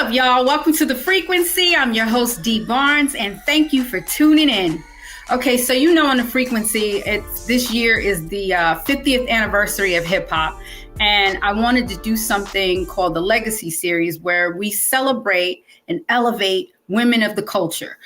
up, y'all? Welcome to The Frequency. I'm your host, Dee Barnes, and thank you for tuning in. Okay, so you know on The Frequency, this year is the 50th anniversary of hip hop, and I wanted to do something called the Legacy Series where we celebrate and elevate women of the culture.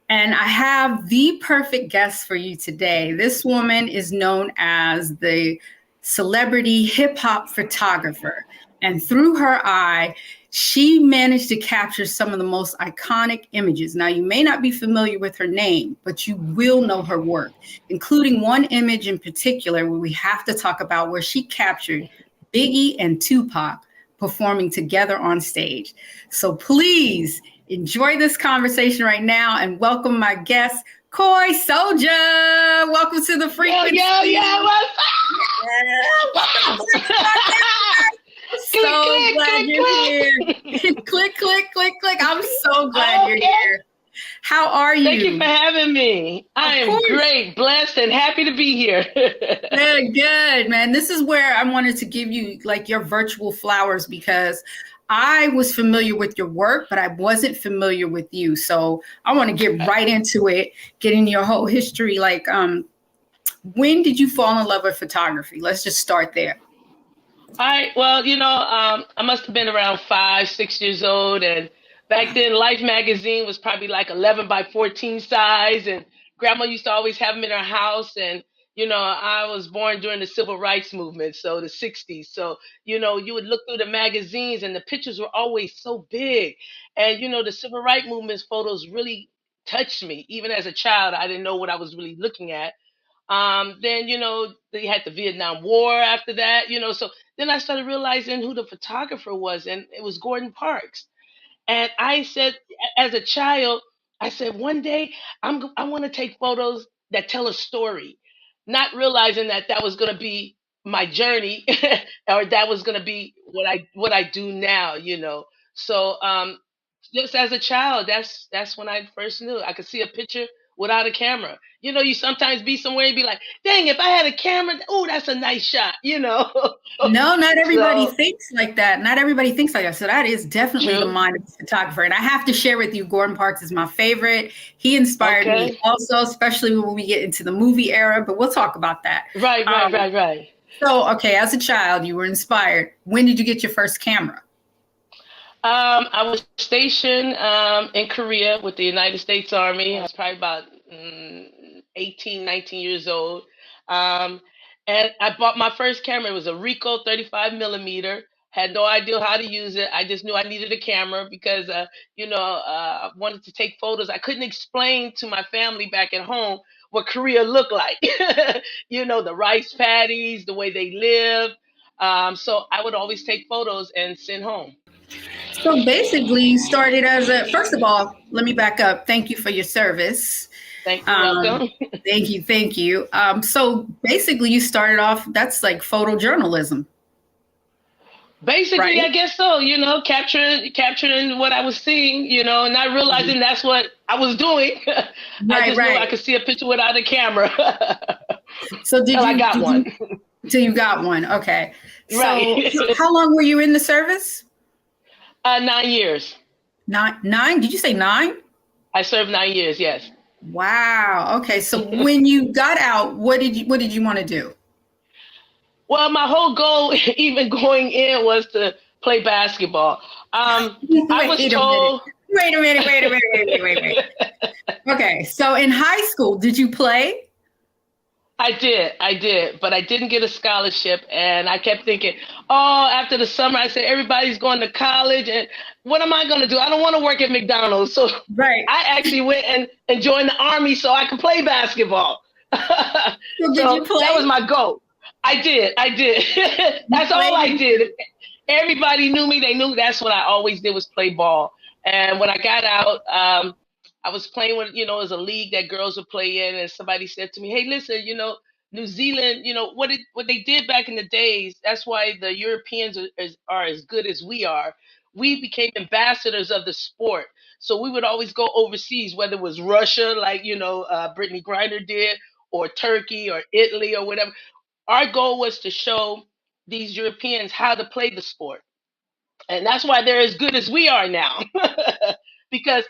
And I have the perfect guest for you today. This woman is known as the celebrity hip hop photographer. And through her eye, she managed to capture some of the most iconic images. Now, you may not be familiar with her name, but you will know her work, including one image in particular where we have to talk about, where she captured Biggie and Tupac performing together on stage. So please enjoy this conversation right now and welcome my guest, Koi Sojer. Welcome to The Frequency. Yo, what's up? So glad you're here. Click, click, click, click. I'm so glad you're here. How are you? Thank you for having me. I am great, blessed, and happy to be here. Good, man. This is where I wanted to give you like your virtual flowers, because I was familiar with your work, but I wasn't familiar with you. So I want to get right into it, getting your whole history. Like, when did you fall in love with photography? Let's just start there. All right. Well, I must have been around 5, 6 years old. And back then, Life magazine was probably like 11 by 14 size. And grandma used to always have them in her house. And, I was born during the civil rights movement, so the 60s. So, you would look through the magazines and the pictures were always so big. And, the civil rights movement's photos really touched me. Even as a child, I didn't know what I was really looking at. Then, they had the Vietnam War after that, so then I started realizing who the photographer was, and it was Gordon Parks. And I said, as a child, I said, one day I want to take photos that tell a story, not realizing that was going to be my journey or that was going to be what I do now, So, just as a child, that's when I first knew I could see a picture without a camera. You sometimes be somewhere and be like, dang, if I had a camera, oh, that's a nice shot, No, not everybody So, thinks like that. Not everybody thinks like that. So that is definitely the true. mind of a photographer. And I have to share with you, Gordon Parks is my favorite. He inspired me Okay. also, especially when we get into the movie era, but we'll talk about that. Right. So, okay, as a child, you were inspired. When did you get your first camera? I was stationed in Korea with the United States Army. I was probably about 18, 19 years old. Um, and I bought my first camera. It was a Ricoh 35 millimeter. Had no idea how to use it. I just knew I needed a camera because, I wanted to take photos. I couldn't explain to my family back at home what Korea looked like. The rice paddies, the way they live. So I would always take photos and send home. So basically, you started first of all, let me back up. Thank you for your service. You're Um, welcome. thank you. So basically, you started off, that's like photojournalism, Basically, right? I guess so, capturing what I was seeing, not realizing that's what I was doing. I just knew I Right. could see a picture without a camera. So Till I got one. till you got one? Okay. So Right. how long were you in the service? 9 years. Nine? Did you say 9? I served 9 years, yes. Wow. Okay. So when you got out, what did you want to do? Well, my whole goal, even going in, was to play basketball. I was Wait a minute. told. Wait. Okay. So in high school, did you play? I did, but I didn't get a scholarship, and I kept thinking, oh, after the summer, I said everybody's going to college, and what am I going to do? I don't want to work at McDonald's, so Right. I actually went and joined the Army so I could play basketball. So did you So play? that was my goal. I did. That's all I did. Everybody knew me. They knew that's what I always did was play ball. And when I got out, I was playing with, it was a league that girls would play in, and somebody said to me, "Hey, listen, New Zealand, what they did back in the days. That's why the Europeans are as good as we are. We became ambassadors of the sport, so we would always go overseas, whether it was Russia, like Brittany Griner did, or Turkey, or Italy, or whatever. Our goal was to show these Europeans how to play the sport." And that's why they're as good as we are now. because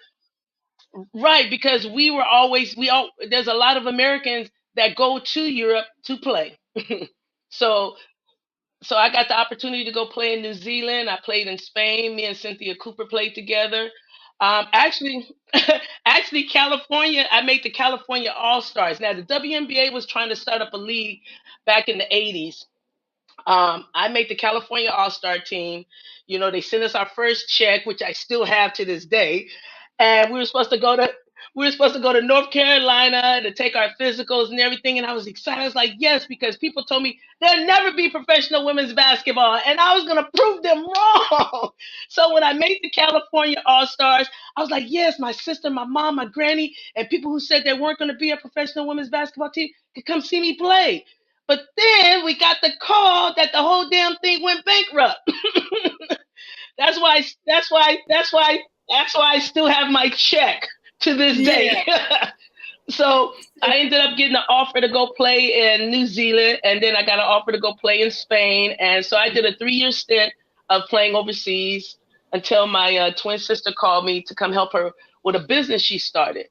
right, because we were always we all there's a lot of Americans that go to Europe to play. so so I got the opportunity to go play in New Zealand. I played in Spain. Me and Cynthia Cooper played together. Actually, actually, California. I made the California All Stars. Now, the WNBA was trying to start up a league back in the '80s. I made the California All Star team. You know, they sent us our first check, which I still have to this day. And we were supposed to go to North Carolina to take our physicals and everything. And I was excited. I was like, yes, because people told me there'll never be professional women's basketball, and I was gonna prove them wrong. So when I made the California All Stars, I was like, yes, my sister, my mom, my granny, and people who said they weren't gonna be a professional women's basketball team could come see me play. But then we got the call that the whole damn thing went bankrupt. That's why I still have my check to this Yeah. day. So I ended up getting an offer to go play in New Zealand, and then I got an offer to go play in Spain. And so I did a 3-year stint of playing overseas until my twin sister called me to come help her with a business she started.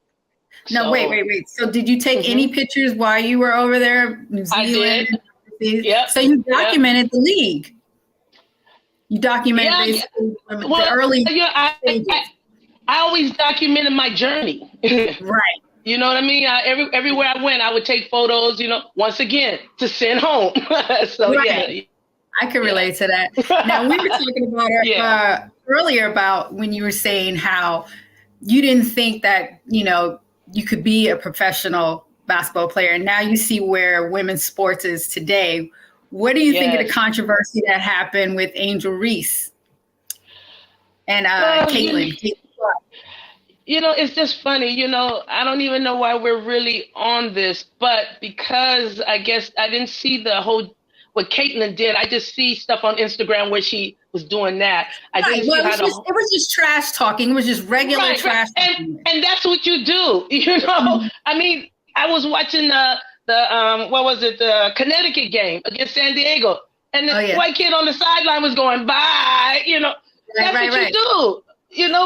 No, So, wait. So did you take any pictures while you were over there, New Zealand? I did. Yep. So you documented the league. You documented Yeah. basically the Well, early I always documented my journey. right. You know what I mean? Everywhere I went, I would take photos, you know, once again, to send home. So, Right. yeah. I can relate to that. Now, we were talking about Yeah. earlier about when you were saying how you didn't think that, you could be a professional basketball player. And now you see where women's sports is today. What do you think of the Yes. controversy that happened with Angel Reese and Well, Caitlin? it's just funny. I don't even know why we're really on this, but because I guess I didn't see the whole what Caitlyn did. I just see stuff on Instagram where she was doing that. I didn't see how it was just trash talking. It was just regular trash talking. And that's what you do. I mean, I was watching the what was it, the Connecticut game against San Diego, and the white kid on the sideline was going bye. That's what you do.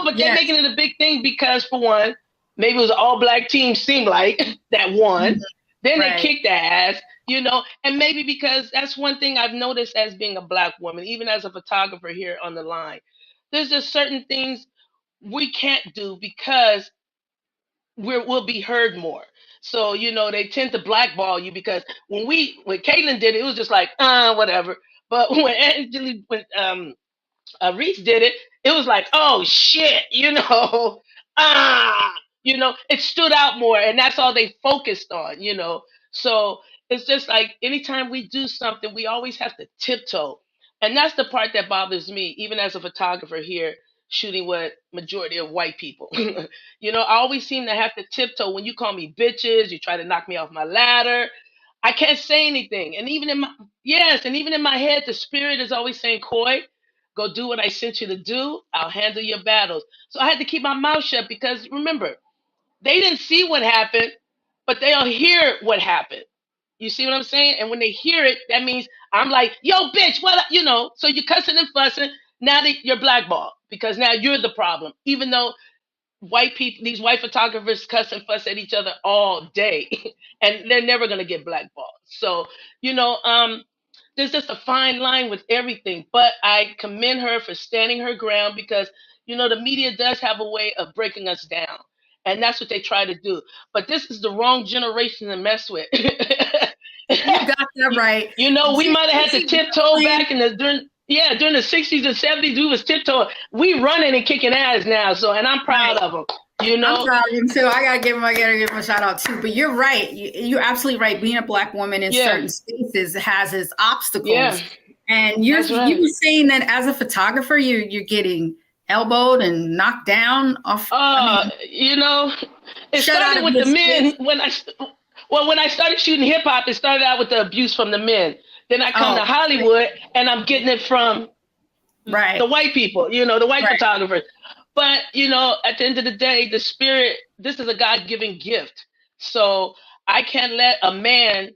But they're making it a big thing because, for one, maybe it was an all-black team, seemed like, that won. Then they kicked their ass, and maybe because that's one thing I've noticed as being a Black woman, even as a photographer here on the line. There's just certain things we can't do because we'll be heard more. So, they tend to blackball you because when Caitlyn did it, it was just like, whatever. But when Reese did it, it was like, oh shit, it stood out more, and that's all they focused on. So it's just like anytime we do something, we always have to tiptoe, and that's the part that bothers me, even as a photographer here shooting with majority of white people. I always seem to have to tiptoe. When you call me bitches, you try to knock me off my ladder. I can't say anything, and even in my head, the spirit is always saying, Koi, go do what I sent you to do. I'll handle your battles. So I had to keep my mouth shut because, remember, they didn't see what happened, but they'll hear what happened. You see what I'm saying? And when they hear it, that means I'm like, yo, bitch, so you're cussing and fussing. Now you're blackballed because now you're the problem. Even though white people, these white photographers cuss and fuss at each other all day and they're never going to get blackballed. So, there's just a fine line with everything, but I commend her for standing her ground because, the media does have a way of breaking us down, and that's what they try to do. But this is the wrong generation to mess with. You got that right. We might have had to tiptoe back during the 60s and 70s. We was tiptoeing. We running and kicking ass now. So, and I'm proud of them. I'm proud of him too. I gotta give him a shout out too. But you're right. You're absolutely right. Being a Black woman in certain spaces has its obstacles. Yeah. And you were saying that as a photographer, you're getting elbowed and knocked down off. It started with the men when I started shooting hip hop. It started out with the abuse from the men. Then I come to Hollywood and I'm getting it from the white people. The white photographers. But, at the end of the day, the spirit, this is a God-given gift. So I can't let a man,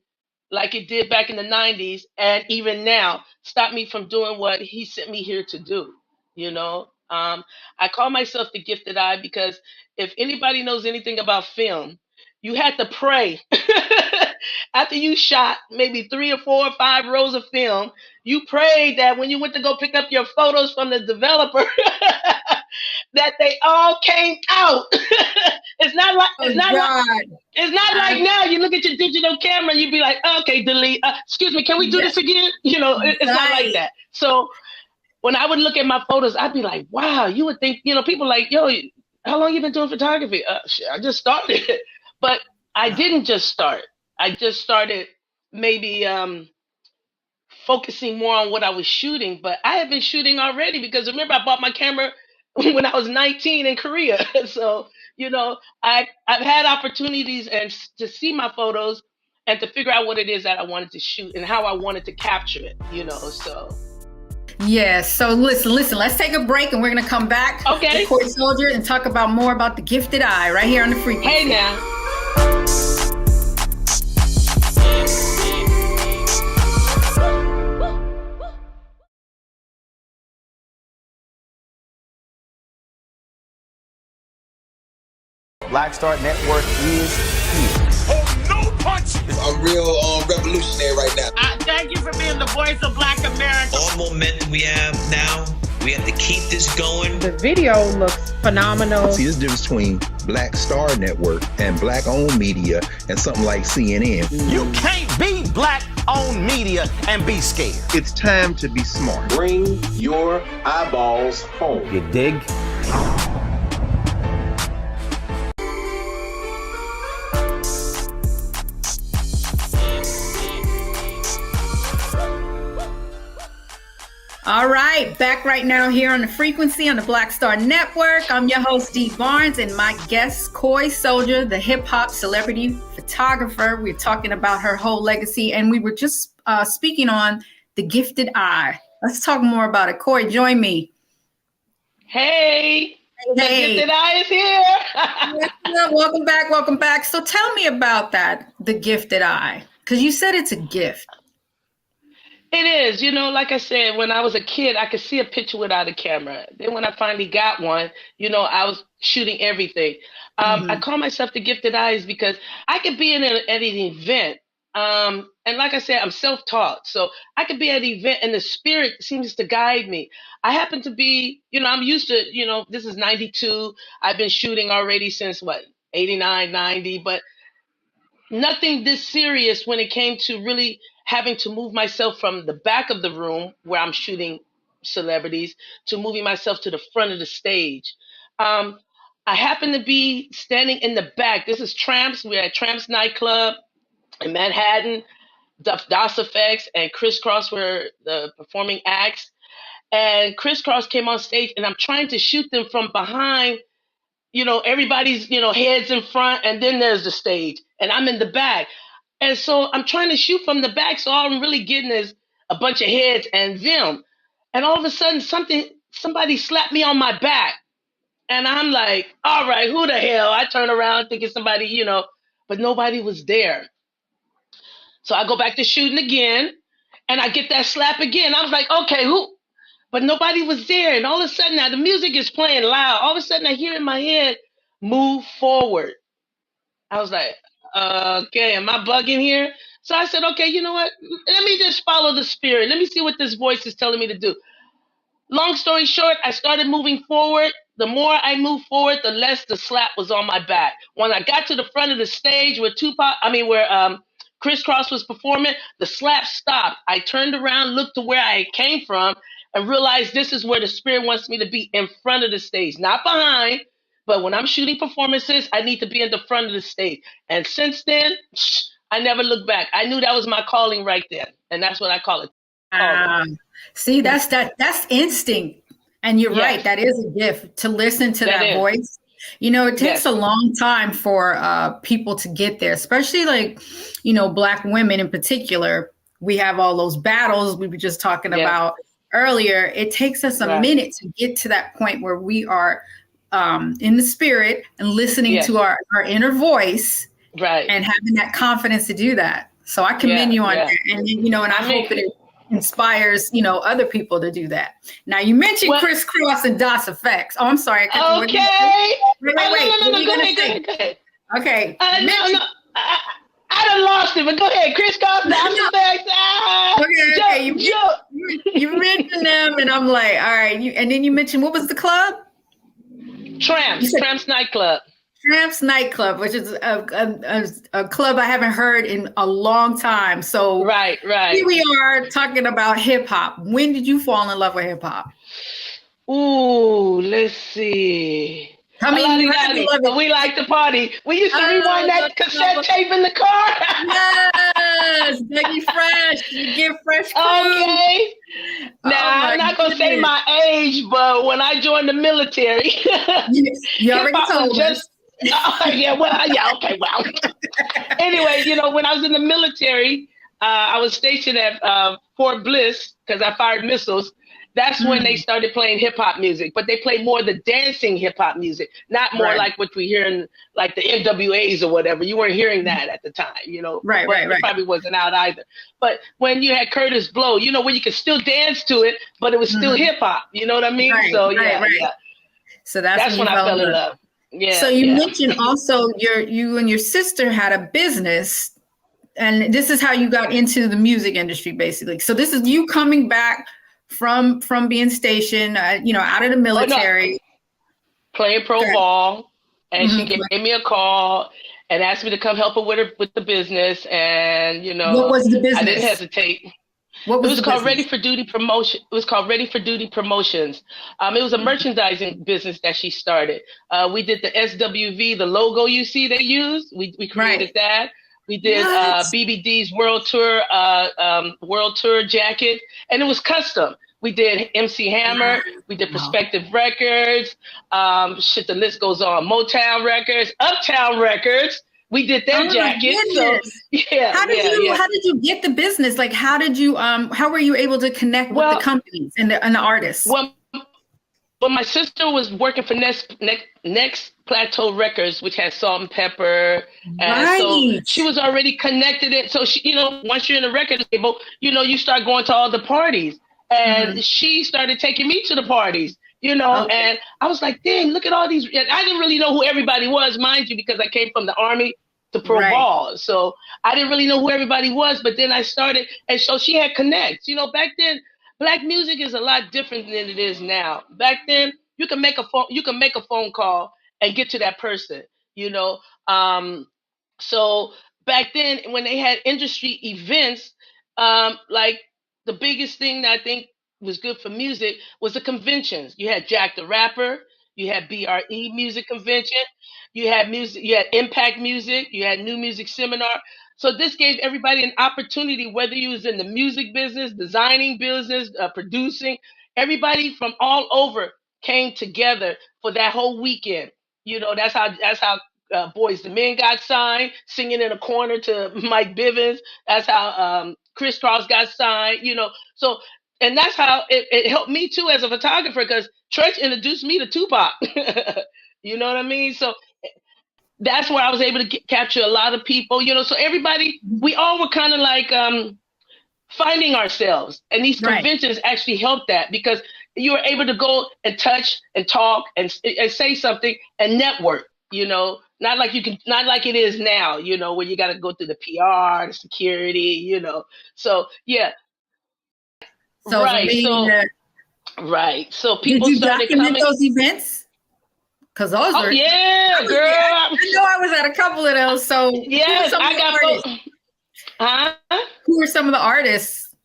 like it did back in the 90s and even now, stop me from doing what he sent me here to do. you know. I call myself the gifted eye because if anybody knows anything about film, you had to pray after you shot maybe 3 or 4 or 5 rolls of film. You prayed that when you went to go pick up your photos from the developer, that they all came out. it's not like Oh it's not like God. it's not like now you look at your digital camera and you be like, okay, delete. Excuse me, can we do Yeah. this again? You know, it's not like Right. that. So when I would look at my photos, I'd be like, wow, you would think, people like, yo, how long you been doing photography? Shit, I just started. But I didn't just start. I just started maybe focusing more on what I was shooting. But I have been shooting already because remember, I bought my camera when I was 19 in Korea. So, I've had opportunities and to see my photos and to figure out what it is that I wanted to shoot and how I wanted to capture it, so. Yes. So listen, let's take a break and we're going to come back Okay. with Koi Sojer and talk about more about the gifted eye right here on the frequency. Hey now. Black Star Network is here. Oh, no punch! I'm real revolutionary right now. Thank you for being the voice of Black America. All momentum we have now, we have to keep this going. The video looks phenomenal. See, there's a difference between Black Star Network and Black-owned media and something like CNN. You can't be Black-owned media and be scared. It's time to be smart. Bring your eyeballs home. You dig? All right, back right now here on the frequency on the Black Star Network. I'm your host, Dee Barnes, and my guest, Koi Sojer, the hip-hop celebrity photographer. We're talking about her whole legacy, and we were just speaking on the gifted eye. Let's talk more about it. Koi, join me. Hey. The gifted eye is here. Yeah, welcome back. So tell me about that, the gifted eye, because you said it's a gift. It is, like I said, when I was a kid, I could see a picture without a camera. Then when I finally got one, I was shooting everything. I call myself the gifted eyes because I could be at an event. And like I said, I'm self-taught. So I could be at an event and the spirit seems to guide me. I happen to be, I'm used to, this is 92. I've been shooting already since 89, 90, but nothing this serious when it came to really having to move myself from the back of the room where I'm shooting celebrities to moving myself to the front of the stage. I happen to be standing in the back. This is Tramps. We're at Tramps nightclub in Manhattan. DOS Effects and Crisscross were the performing acts. And Crisscross came on stage and I'm trying to shoot them from behind, everybody's, heads in front and then there's the stage and I'm in the back. And so I'm trying to shoot from the back. So all I'm really getting is a bunch of heads and them. And all of a sudden somebody slapped me on my back. And I'm like, all right, who the hell? I turn around thinking somebody, but nobody was there. So I go back to shooting again and I get that slap again. I was like, okay, who? But nobody was there. And all of a sudden now the music is playing loud. All of a sudden I hear in my head, move forward. I was like, okay, am I bugging here? So I said, okay, you know what? Let me just follow the spirit. Let me see what this voice is telling me to do. Long story short, I started moving forward. The more I moved forward, the less the slap was on my back. When I got to the front of the stage where Crisscross was performing, the slap stopped. I turned around, looked to where I came from, and realized this is where the spirit wants me to be, in front of the stage, not behind. But when I'm shooting performances, I need to be in the front of the stage. And since then, I never looked back. I knew that was my calling right there. And that's what I call it. See, that's instinct. And you're right. That is a gift to listen to that voice. It takes a long time for people to get there, especially Black women in particular. We have all those battles we were just talking about earlier. It takes us a minute to get to that point where we are in the spirit and listening to our inner voice, right, and having that confidence to do that. So I commend you on that, and and I hope inspires, other people to do that. Now you mentioned Crisscross and DOS Effects. Oh, I'm sorry. Okay. Wait. No, go ahead. Okay. No. I done lost it, but go ahead. Crisscross, DOS Effects. Okay. You mentioned them, and I'm like, all right. And then you mentioned, what was the club? Tramps Nightclub. Tramps Nightclub, which is a club I haven't heard in a long time. So right. Here we are talking about hip hop. When did you fall in love with hip hop? Ooh, let's see. I mean, we like to party. We used to rewind that cassette tape in the car. Yes, Dougie Fresh. You get Fresh Crew. Okay. Now, I'm not going to say my age, but when I joined the military, you already told us. Okay, well. Anyway, when I was in the military, I was stationed at Fort Bliss because I fired missiles. That's when they started playing hip hop music, but they played more the dancing hip hop music, not more like what we hear in like the NWAs or whatever. You weren't hearing that at the time, Right. It probably wasn't out either. But when you had Curtis Blow, where you could still dance to it, but it was still hip hop. You know what I mean? Right, so yeah. So that's when I fell in love. Yeah. So you mentioned also you and your sister had a business, and this is how you got into the music industry, basically. So this is you coming back from being stationed, out of the military. Playing pro ball, and she gave me a call and asked me to come help her with the business. And what was the business? I didn't hesitate. What was it was called Ready for Duty Promotion. It was called Ready for Duty Promotions. It was a merchandising business that she started. We did the SWV, the logo you see they used. We created that. We did BBD's World Tour jacket, and it was custom. We did MC Hammer. We did Perspective Records. The list goes on. Motown Records, Uptown Records. We did their jacket. So yeah. How did you get the business? Like, how were you able to connect with the companies and the artists? Well, my sister was working for Next Plateau Records, which had Salt and Pepper. And so she was already connected it. So she, once you're in a record label, you start going to all the parties. And she started taking me to the parties, and I was like, dang, look at all these. And I didn't really know who everybody was, mind you, because I came from the Army to pro ball. So I didn't really know who everybody was. But then I started, and so she had connects. Back then, Black music is a lot different than it is now. Back then, you can make a phone call and get to that person, So back then, when they had industry events, like the biggest thing that I think was good for music was the conventions. You had Jack the Rapper, you had BRE Music Convention, you had Impact Music, you had New Music Seminar. So this gave everybody an opportunity, whether you was in the music business, designing business, producing, everybody from all over came together for that whole weekend. That's how Boys the Men got signed, singing in a corner to Mike Bivins. That's how Crisscross got signed, So, and that's how it helped me too as a photographer, because Trench introduced me to Tupac. You know what I mean? So that's where I was able to capture a lot of people, so everybody, we all were kind of like finding ourselves. And these conventions actually helped that, because you were able to go and touch and talk and say something and network, not like it is now, where you got to go through the PR, the security, So, yeah. So So people did you started document coming. Those events? Because those are. Yeah, girl. I know I was at a couple of those. So yes, I got both. Huh? Who are some of the artists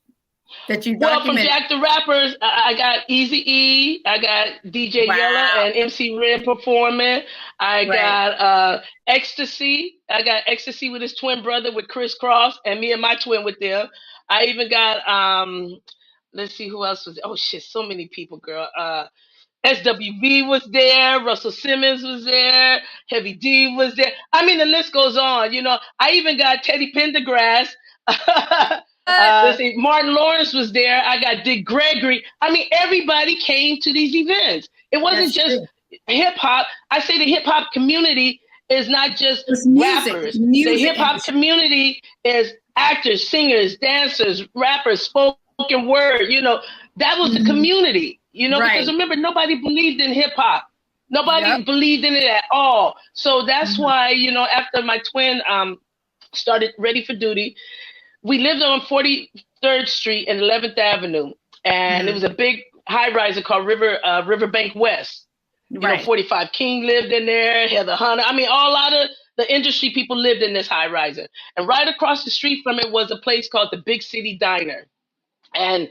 that you documented? Well, from Jack the Rappers, I got Eazy-E, I got DJ Yella and MC Ren performing. I got Ecstasy. I got Ecstasy with his twin brother with Crisscross, and me and my twin with them. I even got let's see who else was there. Oh shit, so many people, girl. SWV was there, Russell Simmons was there, Heavy D was there. I mean, the list goes on. I even got Teddy Pendergrass. Let's see, Martin Lawrence was there. I got Dick Gregory. I mean, everybody came to these events. It wasn't just hip hop. I say the hip hop community is not just rappers. The hip hop community is actors, singers, dancers, rappers, spoken spoken word, that was the community, because Right. remember, nobody believed in hip hop. Nobody believed in it at all. So that's why, after my twin started Ready for Duty, we lived on 43rd Street and 11th Avenue. And it was a big high-riser called Riverbank West. Right. 45 King lived in there, Heather Hunter. I mean, a lot of the industry people lived in this high-riser. And right across the street from it was a place called the Big City Diner. And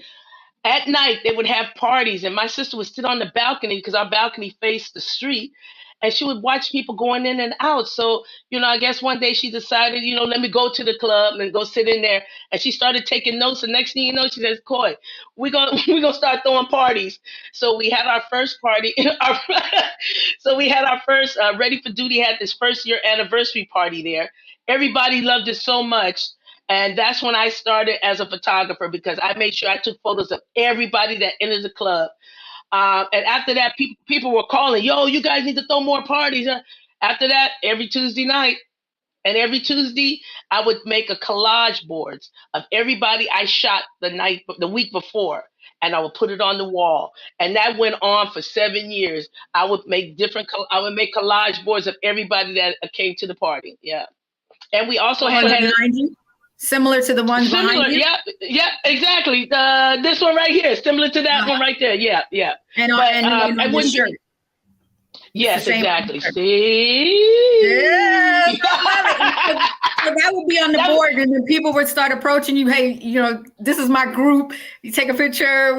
at night, they would have parties, and my sister would sit on the balcony because our balcony faced the street, and she would watch people going in and out. So, I guess one day she decided, let me go to the club and go sit in there. And she started taking notes. And next thing you know, she says, Koi, we're gonna start throwing parties. So we had our first party. So we had our first Ready for Duty had this first year anniversary party there. Everybody loved it so much. And that's when I started as a photographer, because I made sure I took photos of everybody that entered the club. And after that, people were calling, yo, you guys need to throw more parties. After that, every Tuesday night and every Tuesday, I would make a collage boards of everybody I shot the week before. And I would put it on the wall. And that went on for 7 years. I would make collage boards of everybody that came to the party. Yeah. And we also had similar to the one behind you? Yeah, exactly. This one right here, similar to that one right there. Yeah. And I wouldn't shirt. Yes, exactly. Shirt. See? Yeah, I love it. So that would be on the board, and then people would start approaching you. Hey, this is my group. You take a picture.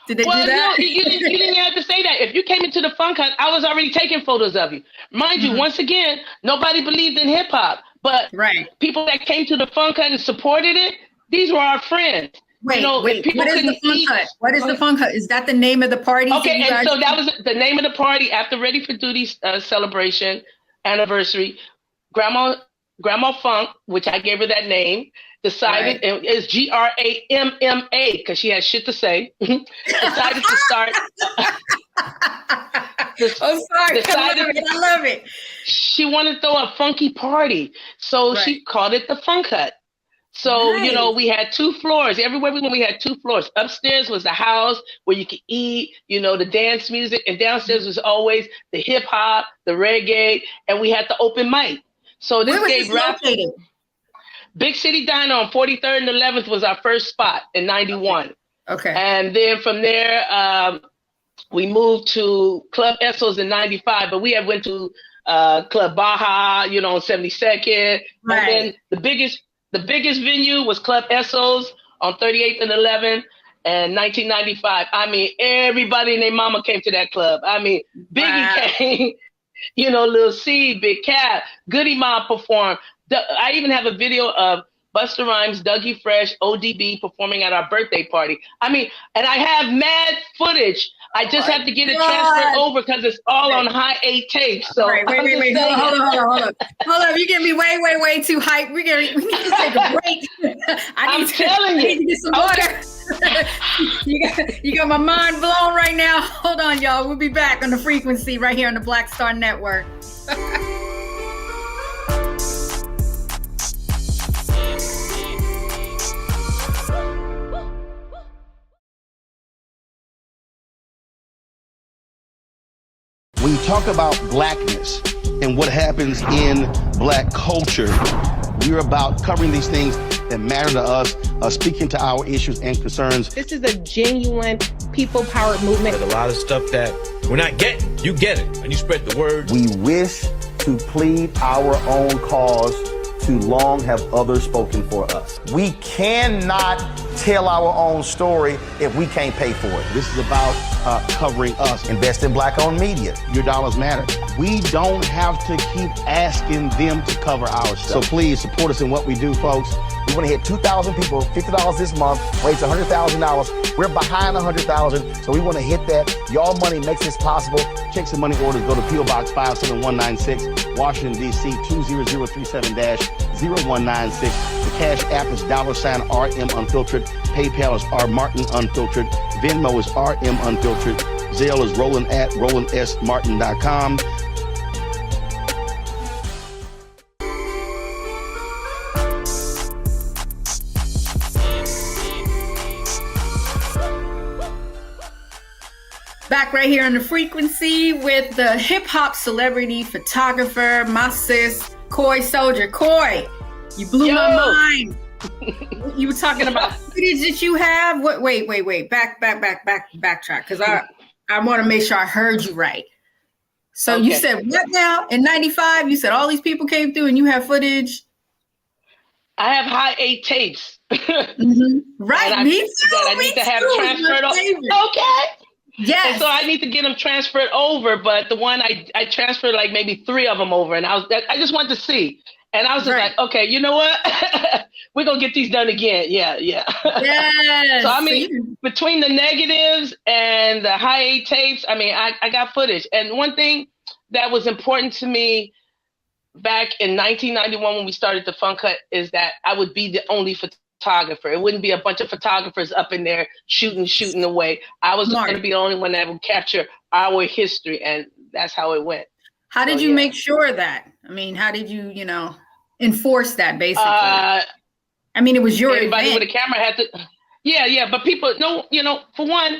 Did they do that? No, you didn't have to say that. If you came into the Funk Hut, I was already taking photos of you. Mind you, once again, nobody believed in hip hop. But people that came to the Funk Hut and supported it, these were our friends. Wait, what is the Funk Hut? What is the Funk Hut? Is that the name of the party? Okay, and so that was the name of the party after Ready for Duty celebration anniversary. Grandma Funk, which I gave her that name, decided, and it's GRAMMA because she had shit to say, decided to start. I love it. She wanted to throw a funky party, so she called it the Funk Hut. So, we had 2 floors. Everywhere we went, we had 2 floors. Upstairs was the house where you could eat, the dance music. And downstairs was always the hip hop, the reggae, and we had the open mic. So this gave located? Big City Diner on 43rd and 11th was our first spot in 91. Okay. And then from there, we moved to Club Essos in 95, but we had went to Club Baja, on 72nd. Right. And then the biggest venue was Club Essos on 38th and 11th and 1995. I mean, everybody and their mama came to that club. I mean, Biggie came, Lil C, Big Cat, Goody Mob performed. I even have a video of Busta Rhymes, Dougie Fresh, ODB performing at our birthday party. I mean, and I have mad footage. I just have to get it transferred over because it's all on high 8 tapes. So wait. Hold on. You get me way too hyped. We need to take a break. I need to get some water. You got my mind blown right now. Hold on, y'all. We'll be back on the frequency right here on the Black Star Network. When you talk about blackness and what happens in black culture, we're about covering these things that matter to us, speaking to our issues and concerns. This is a genuine people-powered movement. There's a lot of stuff that we're not getting. You get it, and you spread the word. We wish to plead our own cause. Too long have others spoken for us. We cannot tell our own story if we can't pay for it. This is about covering us. Invest in black-owned media. Your dollars matter. We don't have to keep asking them to cover our stuff. So please support us in what we do, folks. We want to hit 2,000 people, $50 this month, raise $100,000. We're behind 100,000, so we want to hit that. Y'all money makes this possible. Checks and money orders go to P.O. Box 57196, Washington, D.C. 20037-0196. The Cash App is $RM Unfiltered. PayPal is R Martin Unfiltered. Venmo is RM Unfiltered. Zelle is Roland at RolandSMartin.com. Back right here on the frequency with the hip hop celebrity photographer, my sis, Koi Sojer. Koi, you blew my mind. You were talking about footage that you have. Wait. Backtrack, because I want to make sure I heard you right. So you said what now? In 95, you said all these people came through and you have footage? I have high 8 tapes. Right, me too. That I need to have transferred over. Okay. Yes. And so I need to get them transferred over, but the one I transferred like maybe 3 of them over, and I just wanted to see. And I was just like, okay, you know what? We're going to get these done again. Yeah. Yes. So, I mean, between the negatives and the high 8 tapes, I mean, I got footage. And one thing that was important to me back in 1991 when we started the Funk Hut is that I would be the only photographer. It wouldn't be a bunch of photographers up in there shooting away. I was going to be the only one that would capture our history, and that's how it went. How did you make sure that? I mean, how did you, enforce that basically? I mean, it was your everybody event. With a camera had to. Yeah. But people, for one,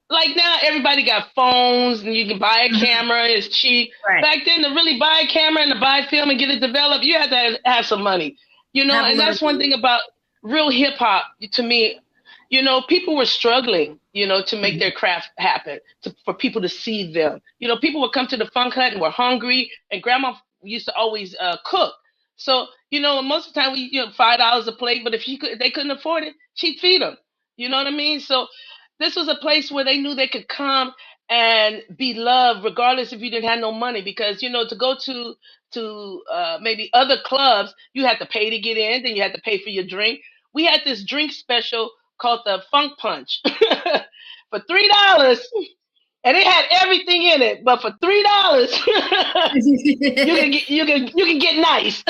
like now everybody got phones and you can buy a camera. It's cheap. Right. Back then, to really buy a camera and to buy film and get it developed, you had to have some money. And that's one thing about real hip hop to me. People were struggling, to make their craft happen, for people to see them. People would come to the Funk Hut and were hungry, and grandma used to always cook. So, most of the time we, $5 a plate, but if they couldn't afford it, she'd feed them. You know what I mean? So this was a place where they knew they could come and be loved regardless if you didn't have no money, because, to go to maybe other clubs, you had to pay to get in, then you had to pay for your drink. We had this drink special called the Funk Punch for $3, and it had everything in it. But for $3, you can get nice.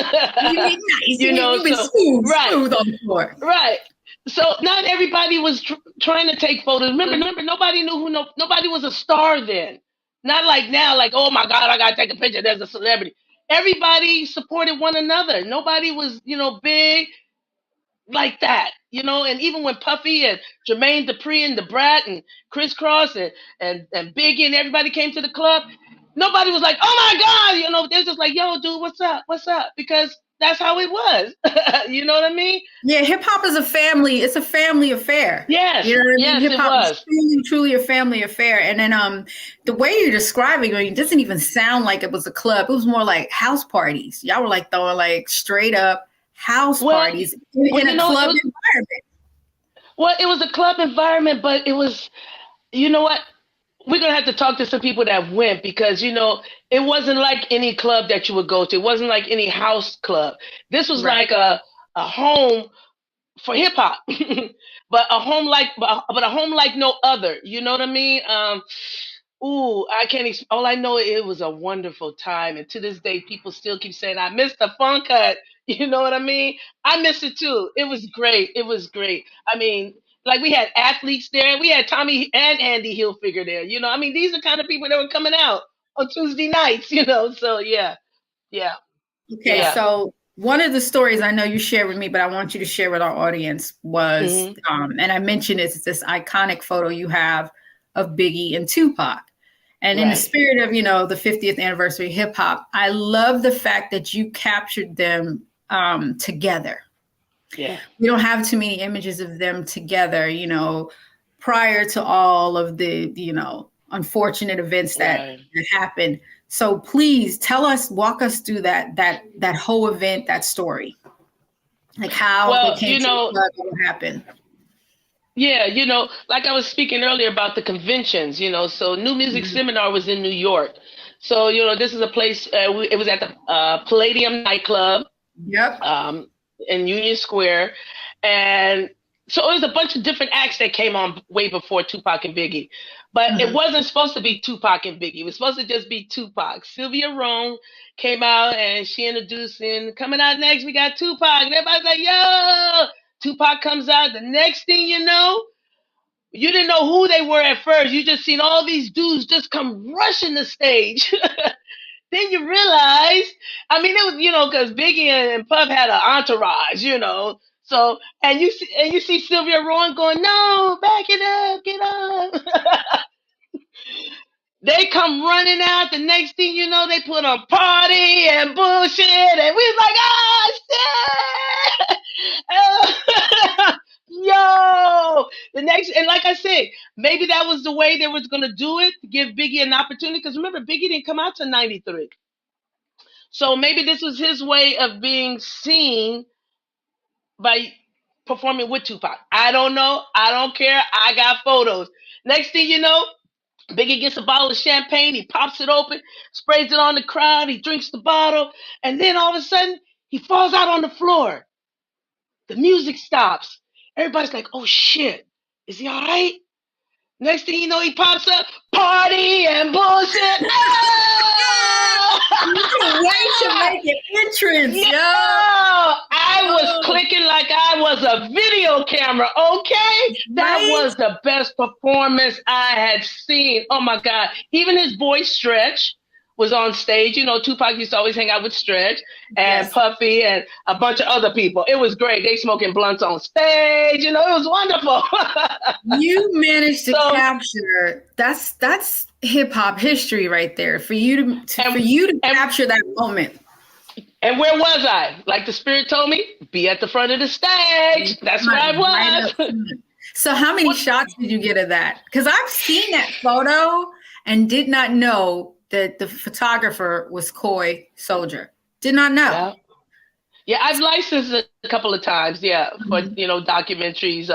Smooth on the floor. Right. So not everybody was trying to take photos. Remember, nobody knew nobody was a star then. Not like now, like, oh my God, I gotta take a picture. There's a celebrity. Everybody supported one another. Nobody was, big like that, and even when Puffy and Jermaine Dupri and the Brat and Criss Cross and Biggie and everybody came to the club, nobody was like, oh my God, they're just like, yo, dude, what's up? Because that's how it was. You know what I mean? Yeah, hip hop is a family. It's a family affair. Yes. Yes, hip hop is truly a family affair. And then the way you're describing it doesn't even sound like it was a club. It was more like house parties. Y'all were like throwing like straight up house parties in a club environment. Well, it was a club environment, but it was, you know what? We're going to have to talk to some people that went, because, it wasn't like any club that you would go to. It wasn't like any house club. This was like a home for hip hop, but a home like no other. You know what I mean? I can't. All I know, it was a wonderful time, and to this day, people still keep saying, "I miss the Funk Hut." You know what I mean? I miss it too. It was great. I mean, like, we had athletes there. We had Tommy and Andy Hilfiger there. I mean, these are kind of people that were coming out on Tuesday nights. So yeah. Okay, yeah. So one of the stories I know you shared with me, but I want you to share with our audience was, and I mentioned it's this iconic photo you have of Biggie and Tupac. And in the spirit of, the 50th anniversary of hip hop, I love the fact that you captured them together. Yeah. We don't have too many images of them together, prior to all of the, unfortunate events that happened. So please walk us through that whole event, that story. Like how they came to the club, what happened. Yeah, like I was speaking earlier about the conventions, so New Music Seminar was in New York. So, this is a place, it was at the Palladium nightclub. Yep. In Union Square. And so it was a bunch of different acts that came on way before Tupac and Biggie. But it wasn't supposed to be Tupac and Biggie. It was supposed to just be Tupac. Sylvia Rhone came out and she introduced him. Coming out next, we got Tupac. And everybody's like, yo! Tupac comes out. The next thing you know, you didn't know who they were at first. You just seen all these dudes just come rushing the stage. Then you realize, I mean, it was, because Biggie and Puff had an entourage, So, and you see Sylvia Rowan going, no, back it up, get up. They come running out. The next thing you know, they put on party and bullshit, and we was like, ah, shit. Yo, the next, and like I said, maybe that was the way they was gonna do it to give Biggie an opportunity. Because remember, Biggie didn't come out till '93, so maybe this was his way of being seen by performing with Tupac. I don't know. I don't care. I got photos. Next thing you know, Biggie gets a bottle of champagne. He pops it open, sprays it on the crowd. He drinks the bottle. And then all of a sudden, he falls out on the floor. The music stops. Everybody's like, oh, shit. Is he all right? Next thing you know, he pops up, party and bullshit. You can wait to make an entrance, yo. I was clicking like I was a video camera, okay? That was the best performance I had seen. Oh, my God. Even his boy, Stretch, was on stage. You know, Tupac used to always hang out with Stretch and Puffy and a bunch of other people. It was great. They smoking blunts on stage. You know, it was wonderful. You managed to capture, that's hip hop history right there. For you to capture that moment. And where was I? Like the spirit told me, be at the front of the stage. That's where I was. So how many shots did you get of that? Because I've seen that photo and did not know that the photographer was Koi Sojer. Did not know. Yeah, I've licensed it a couple of times, for, you know, documentaries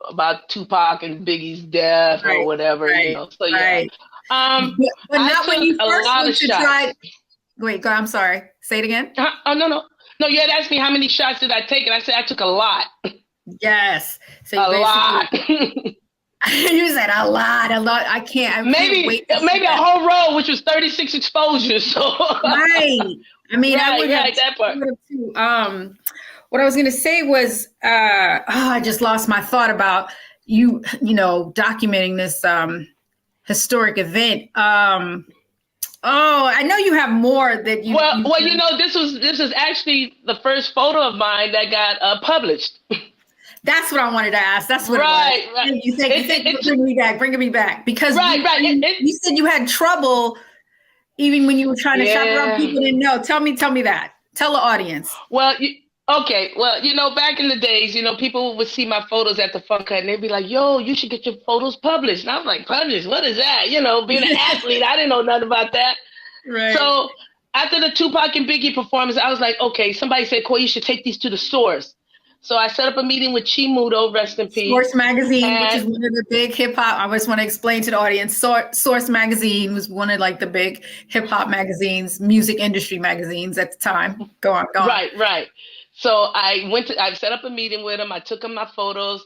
about Tupac and Biggie's death or whatever, you know. So, but not when you first went to try. Wait, go. I'm sorry. Say it again. Oh, no. You had asked me how many shots did I take, and I said I took a lot. Yes. So a lot. You said a lot. I can't maybe a whole row, which was 36 exposures. So right. I mean, I would have that part. Too. What I was going to say was, I just lost my thought about you know, documenting this historic event. I know you have more that you. Well, you know, this is actually the first photo of mine that got published. That's what I wanted to ask. That's what it was. Right. You think bringing me back. Because you said you had trouble even when you were trying to shop around. People didn't know. Tell me that. Tell the audience. Well, you know, back in the days, you know, people would see my photos at the Fun Cut and they'd be like, yo, you should get your photos published. And I was like, published? What is that? You know, being an athlete, I didn't know nothing about that. Right. So after the Tupac and Biggie performance, I was like, okay, somebody said, Koi, you should take these to the Source. So I set up a meeting with Chimudo, rest in peace. Source Magazine, which is one of the big hip hop. I just want to explain to the audience. Source Magazine was one of like the big hip hop magazines, music industry magazines at the time. Go on. Right. So I set up a meeting with him. I took him my photos.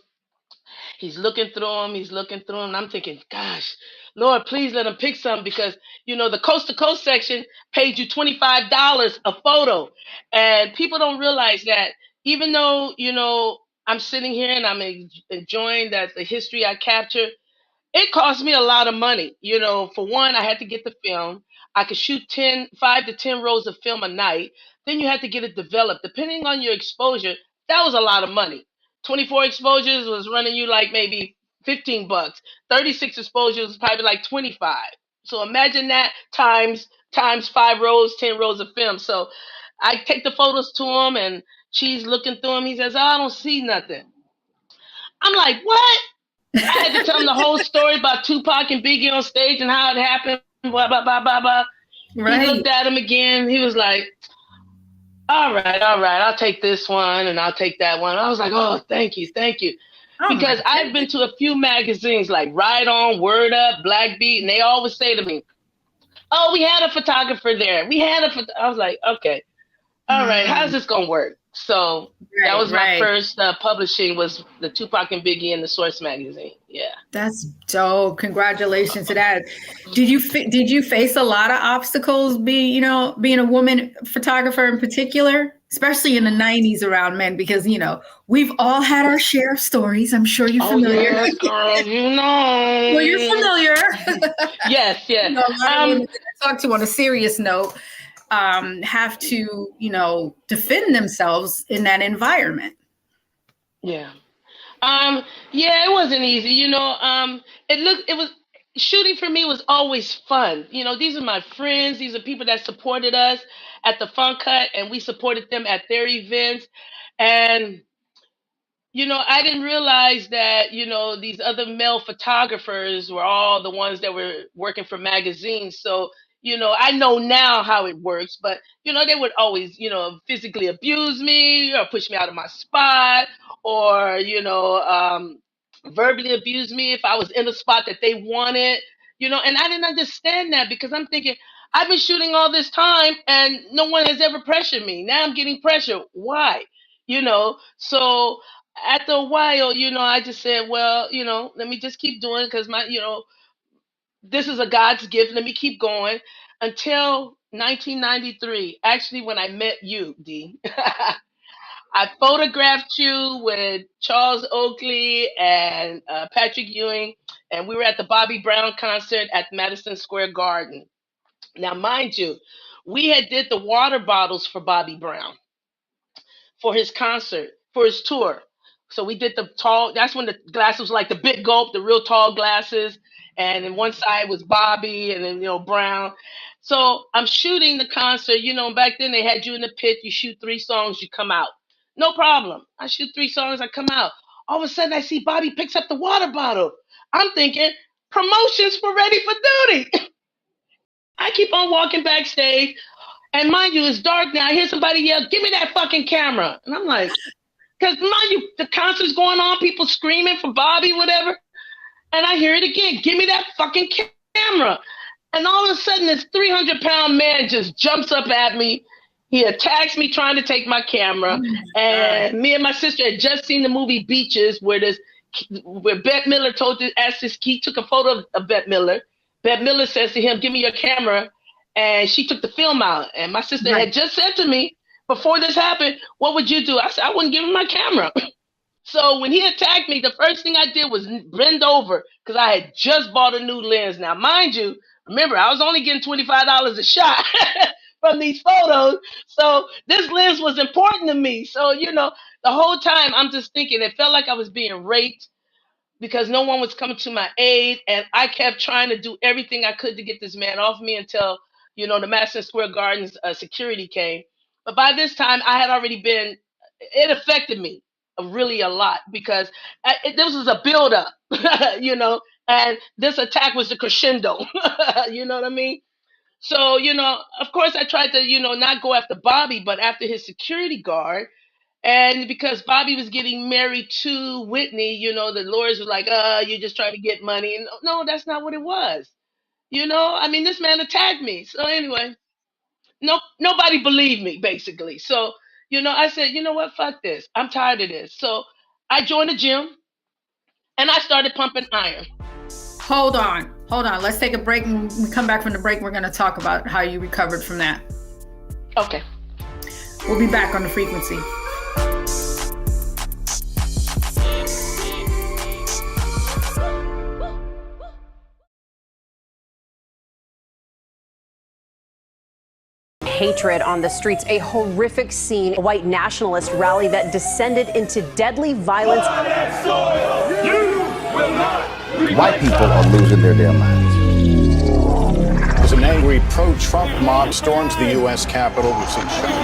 He's looking through them. And I'm thinking, gosh, Lord, please let him pick some because, you know, the coast to coast section paid you $25 a photo. And people don't realize that even though, you know, I'm sitting here and I'm enjoying the history I captured, it cost me a lot of money. You know, for one, I had to get the film. I could shoot 5 to 10 rolls of film a night. Then you had to get it developed. Depending on your exposure, that was a lot of money. 24 exposures was running you like maybe $15. 36 exposures was probably like 25. So imagine that times 5 rolls, 10 rolls of film. So I take the photos to him and she's looking through them. He says, I don't see nothing. I'm like, what? I had to tell him the whole story about Tupac and Biggie on stage and how it happened. Blah, blah, blah, blah, blah. Right. He looked at him again. He was like, all right. I'll take this one and I'll take that one. I was like, oh, thank you. Oh, because I've been to a few magazines like Ride On, Word Up, Black Beat, and they always say to me, oh, we had a photographer there. I was like, okay. All right, how's this going to work? So that was my first publishing was the Tupac and Biggie in the Source magazine. Yeah. That's dope. Congratulations to that. Did you face a lot of obstacles being a woman photographer in particular, especially in the 90s around men? Because, you know, we've all had our share of stories. I'm sure you're familiar. Yes, girl, you know. Well, you're familiar. Yes. You know, I talk to on a serious note. Have to, you know, defend themselves in that environment. Yeah. Yeah, it wasn't easy. It was shooting for me was always fun. These are my friends. These are people that supported us at the Fun Cut, and we supported them at their events. And I didn't realize that, these other male photographers were all the ones that were working for magazines. So, I know now how it works, but, they would always, physically abuse me or push me out of my spot or, verbally abuse me if I was in a spot that they wanted, and I didn't understand that because I'm thinking, I've been shooting all this time and no one has ever pressured me. Now I'm getting pressure. Why? So after a while, I just said, well, let me just keep doing because this is a God's gift. Let me keep going until 1993. Actually, when I met you, Dee, I photographed you with Charles Oakley and Patrick Ewing, and we were at the Bobby Brown concert at Madison Square Garden. Now, mind you, we had did the water bottles for Bobby Brown for his concert, for his tour. So we did the tall, that's when the glasses was like the big gulp, the real tall glasses. And then one side was Bobby and then, Brown. So I'm shooting the concert, back then they had you in the pit, you shoot 3 songs, you come out. No problem. I shoot 3 songs, I come out. All of a sudden I see Bobby picks up the water bottle. I'm thinking, promotions for Ready for Duty. I keep on walking backstage. And mind you, it's dark now. I hear somebody yell, "Give me that fucking camera." And I'm like, because mind you, the concert's going on, people screaming for Bobby, whatever. And I hear it again, "Give me that fucking camera." And all of a sudden, this 300-pound man just jumps up at me. He attacks me trying to take my camera. And me and my sister had just seen the movie Beaches, where Bette Miller he took a photo of Bette Miller. Bette Miller says to him, "Give me your camera." And she took the film out. And my sister had just said to me, before this happened, "What would you do?" I said, "I wouldn't give him my camera." So when he attacked me, the first thing I did was bend over because I had just bought a new lens. Now, mind you, remember, I was only getting $25 a shot from these photos. So this lens was important to me. So, the whole time I'm just thinking, it felt like I was being raped because no one was coming to my aid. And I kept trying to do everything I could to get this man off me until, the Madison Square Garden's security came. But by this time, I had already it affected me really a lot because this was a buildup, and this attack was the crescendo, you know what I mean? So, of course, I tried to, not go after Bobby, but after his security guard. And because Bobby was getting married to Whitney, the lawyers were like, you're just trying to get money. And no, that's not what it was. This man attacked me. So anyway, nobody believed me, basically. So, I said, you know what? Fuck this. I'm tired of this. So I joined the gym and I started pumping iron. Hold on. Let's take a break. And when we come back from the break, we're going to talk about how you recovered from that. Okay. We'll be back on The Frequency. Hatred on the streets, a horrific scene, a white nationalist rally that descended into deadly violence. White people are losing their damn minds. As an angry pro-Trump mob storms the U.S. Capitol, we've seen shooting.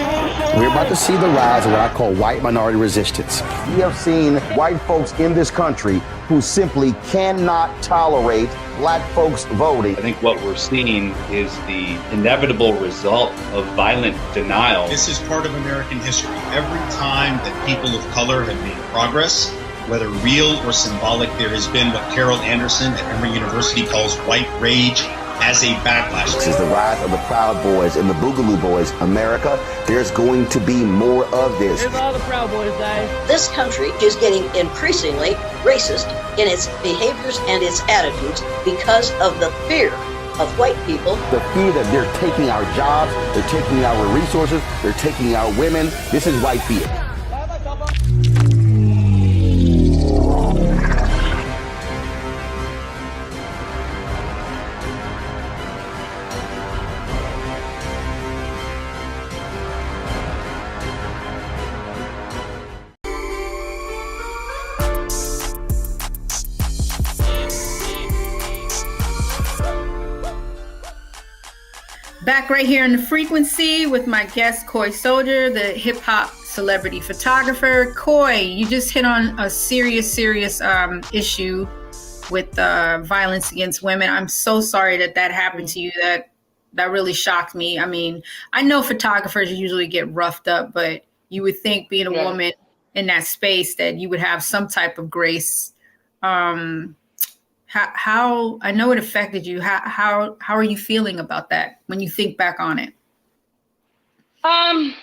We're about to see the rise of what I call white minority resistance. We have seen white folks in this country who simply cannot tolerate black folks voting. I think what we're seeing is the inevitable result of violent denial. This is part of American history. Every time that people of color have made progress, whether real or symbolic, there has been what Carol Anderson at Emory University calls white rage as a backlash. This is the rise of the Proud Boys and the Boogaloo Boys. America, there's going to be more of this. Here's all the Proud Boys, guys. This country is getting increasingly racist in its behaviors and its attitudes because of the fear of white people. The fear that they're taking our jobs, they're taking our resources, they're taking our women. This is white fear. Back right here in the frequency with my guest, Koi Sojer, the hip hop celebrity photographer. Koi, you just hit on a serious issue with violence against women. I'm so sorry that happened to you. That really shocked me. I mean, I know photographers usually get roughed up, but you would think being a woman in that space that you would have some type of grace. How I know it affected you. How are you feeling about that when you think back on it? I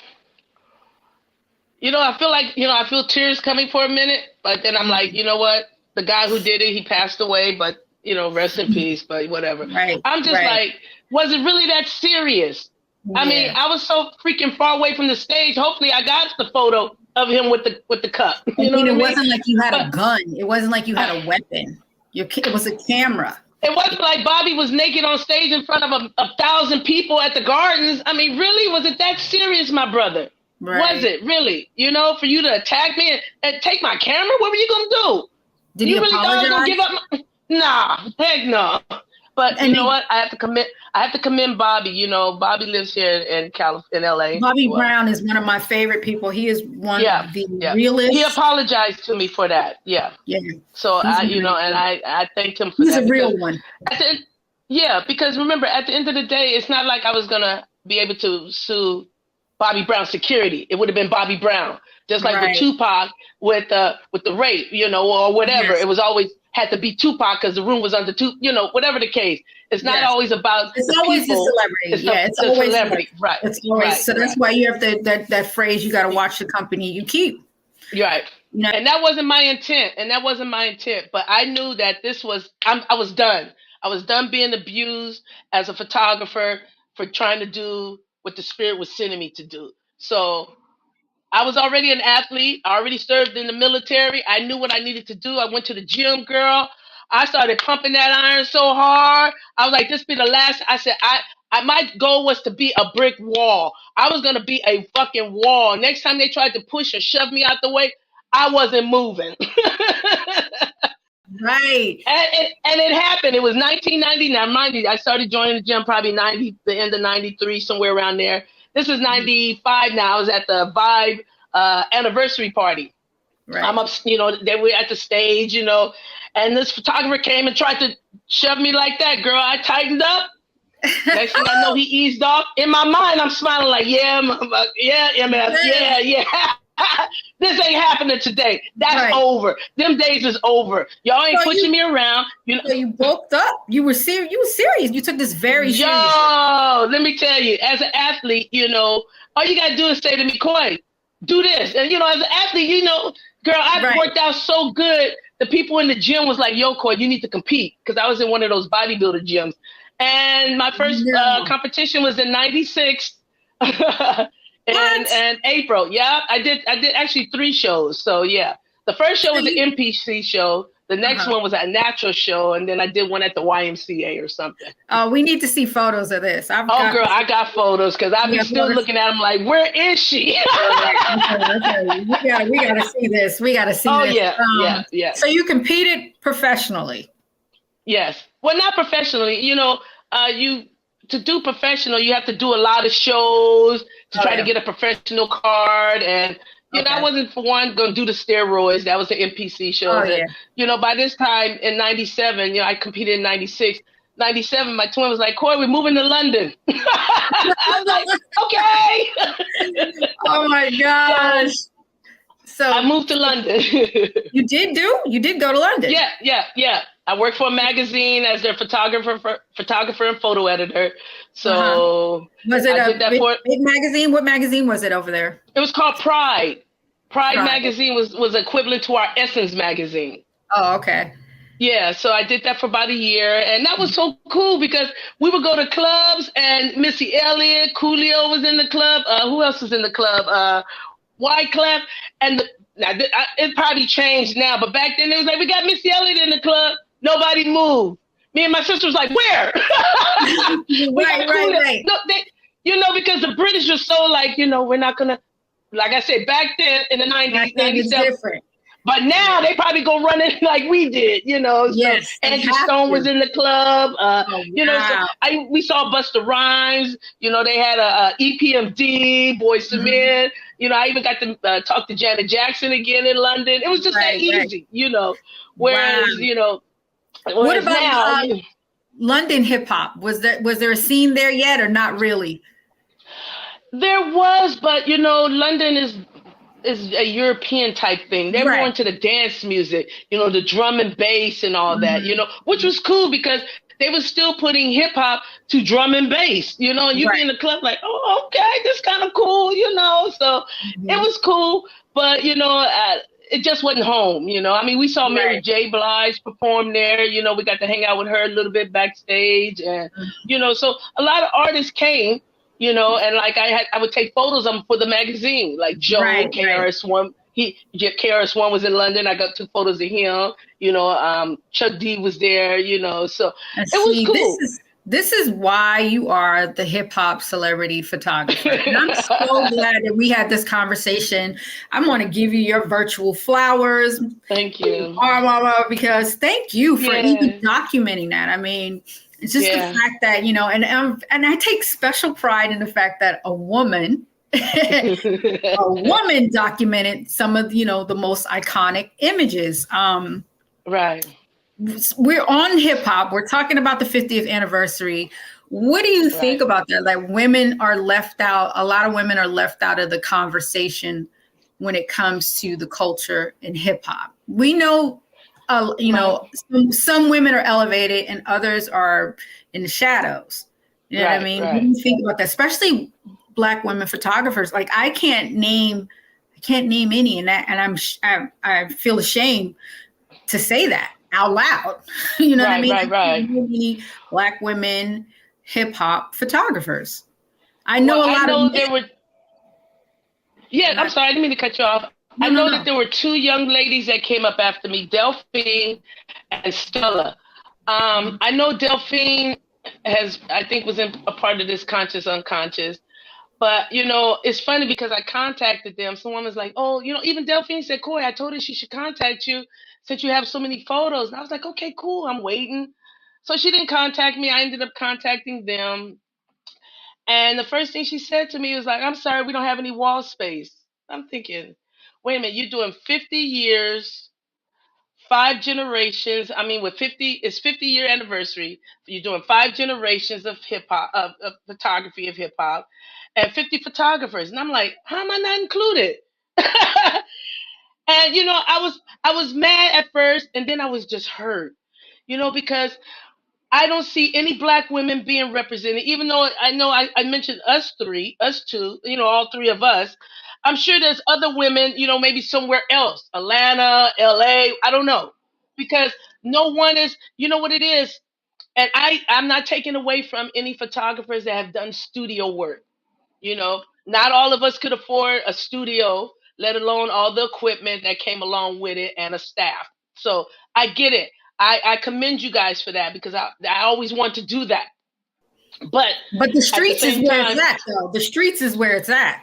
feel like, I feel tears coming for a minute, but then I'm like, you know what? The guy who did it, he passed away, but, rest in peace, but whatever. Right. I'm just like, was it really that serious? Yeah. I mean, I was so freaking far away from the stage. Hopefully I got the photo of him with the cup. It wasn't like you had a gun. It wasn't like you had a weapon. It was a camera. It wasn't like Bobby was naked on stage in front of 1,000 people at the Gardens. I mean, really, was it that serious, my brother? Right. Was it really? For you to attack me and take my camera? What were you going to do? Did you really thought I was going to give up? Nah, heck no. But you know what? I have to commend Bobby. Bobby lives here in LA. Bobby Brown is one of my favorite people. He is one of the realest. He apologized to me for that. Yeah. Yeah. So I thanked him for that. He's a real one. Because remember, at the end of the day, it's not like I was gonna be able to sue Bobby Brown's security. It would have been Bobby Brown, just like with Tupac with the rape, or whatever. Yes. It was always had to be Tupac because the room was under whatever the case. It's not always about it's always people. The celebrity. It's always celebrity. Right. It's always so that's why you have that phrase, you got to watch the company you keep. Right. And that wasn't my intent. But I knew that this was I was done. I was done being abused as a photographer for trying to do what the spirit was sending me to do. So I was already an athlete. I already served in the military. I knew what I needed to do. I went to the gym, girl. I started pumping that iron so hard. I was like, this be the last. I said, my goal was to be a brick wall. I was going to be a fucking wall. Next time they tried to push or shove me out the way, I wasn't moving. Right. And it happened. It was 1999. Mind you, I started joining the gym probably the end of 93, somewhere around there. This is 95 now. I was at the Vibe anniversary party. Right. I'm up, they were at the stage, and this photographer came and tried to shove me like that. Girl, I tightened up. Next thing I know, he eased off. In my mind, I'm smiling like, MF, yeah. This ain't happening today. That's over. Them days is over. Y'all ain't pushing me around. So you bulked up. You were serious. You took this very seriously. Yo, let me tell you, as an athlete, all you gotta do is say to me, Koi, do this. And as an athlete, girl, I worked out so good. The people in the gym was like, yo, Koi, you need to compete. Because I was in one of those bodybuilder gyms. And my first competition was in 96. And April, I did actually 3 shows. So the first show was the NPC show. The next one was a natural show, and then I did one at the YMCA or something. Oh, we need to see photos of this. I got photos because I've been still looking at them like, where is she? Okay. We gotta see this. We gotta see this. Yeah. So you competed professionally? Yes. Well, not professionally. To do professional, you have to do a lot of shows to try to get a professional card. And, I wasn't, for one, going to do the steroids. That was the NPC shows. By this time in 97, I competed in 96. 97, my twin was like, Koi, we're moving to London. I was like, okay. Oh, my gosh. So I moved to London. You did go to London? Yeah. I worked for a magazine as their photographer and photo editor. So was it a big magazine? What magazine was it over there? It was called Pride. Pride magazine was equivalent to our Essence magazine. Oh, okay. Yeah, so I did that for about a year, and that was so cool because we would go to clubs, and Missy Elliott, Coolio was in the club. Who else was in the club? Wyclef, and it probably changed now, but back then it was like, we got Missy Elliott in the club. Nobody moved. Me and my sister was like, where? Right. No, because the British are so like, we're not going to, like I said, back then in the 90s, 97. But now they probably go running like we did, you know. So Yes, they Angie have Stone to. was in the club, Oh, you know. So wow. we saw Busta Rhymes, you know. They had a EPMD, Boyz II Men. You know, I even got to talk to Janet Jackson again in London. It was just that Right, right. easy, you know. Wow. Whereas, you know, What whereas about now, London hip hop? Was there a scene there yet, or not really? there was, but you know, London is a European type thing. They were more Right. into the dance music, you know, the drum and bass and all that, you know, which was cool because they were still putting hip hop to drum and bass, you know, and you'd be in the club like, oh, okay, this kind of cool, you know. So it was cool, but you know, it just wasn't home, you know. I mean, we saw Mary J. Blige perform there, you know, we got to hang out with her a little bit backstage, and you know, so a lot of artists came. You know, and like I would take photos of them for the magazine, like Joe KRS-One. KRS-One was in London. I got 2 photos of him. You know, Chuck D was there. You know, so it was cool. This is why you are the hip hop celebrity photographer. And I'm so glad that we had this conversation. I'm going to give you your virtual flowers. Thank you. Because thank you for even documenting that. I mean, it's just the fact that, you know, and I take special pride in the fact that a woman documented some of, you know, the most iconic images. Right. We're on hip hop. We're talking about the 50th anniversary. What do you think about that? Like, women are left out. A lot of women are left out of the conversation when it comes to the culture in hip hop. We know, you know, some women are elevated and others are in the shadows. You know what I mean? What do you think about that? Especially Black women photographers. Like, I can't name any, and I feel ashamed to say that out loud. You know what I mean? Many Black women hip hop photographers. I know there were. Yeah, I'm sorry, I didn't mean to cut you off. I know that there were 2 young ladies that came up after me, Delphine and Stella. I know Delphine was in a part of this conscious unconscious. But, you know, it's funny because I contacted them. Someone was like, oh, you know, even Delphine said, Koi, I told her she should contact you since you have so many photos. And I was like, okay, cool. I'm waiting. So she didn't contact me. I ended up contacting them. And the first thing she said to me was like, I'm sorry, we don't have any wall space. I'm thinking, wait a minute, you're doing 50 years, 5 generations. I mean, it's 50-year anniversary. You're doing 5 generations of hip hop, of photography of hip hop, and 50 photographers. And I'm like, how am I not included? And you know, I was mad at first, and then I was just hurt, you know, because I don't see any Black women being represented, even though I know I mentioned us 2, you know, all 3 of us. I'm sure there's other women, you know, maybe somewhere else, Atlanta, LA, I don't know. Because no one is, you know what it is? And I'm not taking away from any photographers that have done studio work. You know, not all of us could afford a studio, let alone all the equipment that came along with it and a staff. So I get it. I commend you guys for that because I always want to do that. But the streets is where it's at, though. The streets is where it's at.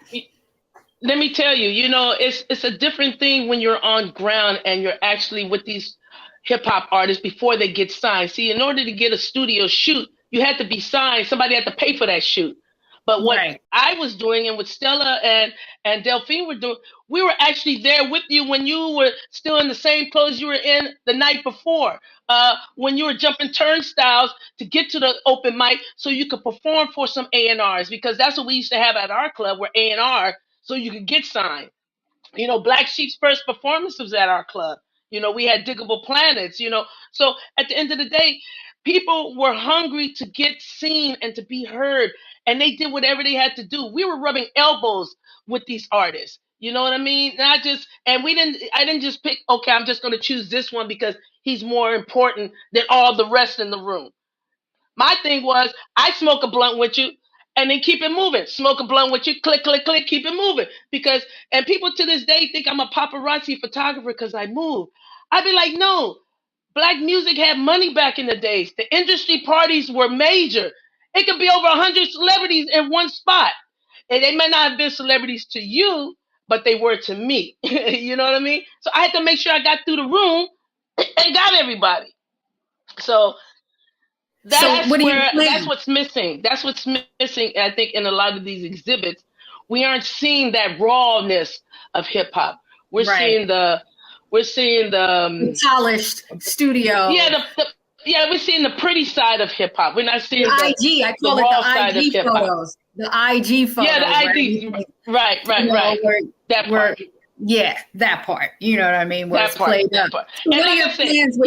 Let me tell you, you know, it's a different thing when you're on ground and you're actually with these hip hop artists before they get signed. See, in order to get a studio shoot, you had to be signed. Somebody had to pay for that shoot. But what I was doing, and what Stella and Delphine were doing, we were actually there with you when you were still in the same clothes you were in the night before, when you were jumping turnstiles to get to the open mic so you could perform for some A&Rs, because that's what we used to have at our club, were A&R, so you could get signed. You know, Black Sheep's first performance was at our club. You know, we had Diggable Planets, you know. So at the end of the day, people were hungry to get seen and to be heard. And they did whatever they had to do. We were rubbing elbows with these artists. You know what I mean? I didn't just pick, okay, I'm just going to choose this one because he's more important than all the rest in the room. My thing was, I smoke a blunt with you and then keep it moving. Smoke a blunt with you, click, click, click, keep it moving. And people to this day think I'm a paparazzi photographer because I move. I'd be like, no, Black music had money back in the days. The industry parties were major. It could be over 100 celebrities in one spot. And they may not have been celebrities to you, but they were to me. You know what I mean? So I had to make sure I got through the room and got everybody. So that's what's missing. That's what's missing, I think, in a lot of these exhibits. We aren't seeing that rawness of hip hop. We're seeing the polished studio. Yeah, we're seeing the pretty side of hip hop. We're not seeing the IG. I call it the IG photos. The IG photos. Yeah, the IG. Right. That part. You know what I mean? Where that it's part, played that up. part. What and are your plans